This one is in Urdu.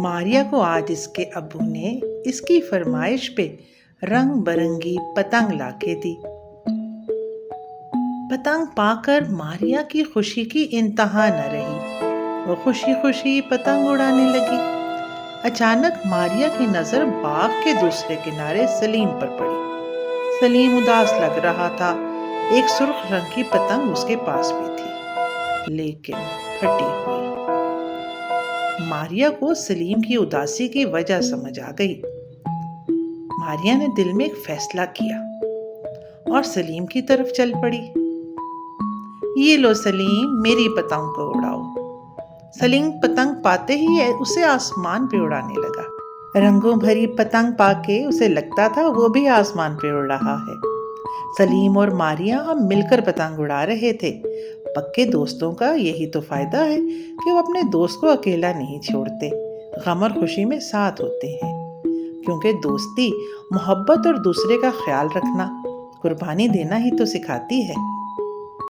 ماریا کو آج اس کے ابو نے اس کی فرمائش پہ رنگ برنگی پتنگ لا کے دی۔ پتنگ پا کر ماریا کی خوشی کی انتہا نہ رہی۔ وہ خوشی خوشی پتنگ اڑانے لگی۔ اچانک ماریا کی نظر باغ کے دوسرے کنارے سلیم پر پڑی۔ سلیم اداس لگ رہا تھا۔ ایک سرخ رنگ کی پتنگ اس کے پاس بھی تھی، لیکن پھٹی ہوئی۔ ماریا کو سلیم کی اداسی کی وجہ سمجھ آ گئی۔ ماریا نے دل میں ایک فیصلہ کیا اور سلیم کی طرف چل پڑی۔ یہ لو سلیم، میری پتنگ کو اڑاؤ۔ سلیم پتنگ پاتے ہی اسے آسمان پہ اڑانے لگا۔ رنگوں بھری پتنگ پا کے اسے لگتا تھا وہ بھی آسمان پہ اڑ رہا ہے۔ سلیم اور ماریا اب مل کر پتنگ اڑا رہے تھے۔ پکے دوستوں کا یہی تو فائدہ ہے کہ وہ اپنے دوست کو اکیلا نہیں چھوڑتے، غم اور خوشی میں ساتھ ہوتے ہیں، کیونکہ دوستی محبت اور دوسرے کا خیال رکھنا، قربانی دینا ہی تو سکھاتی ہے۔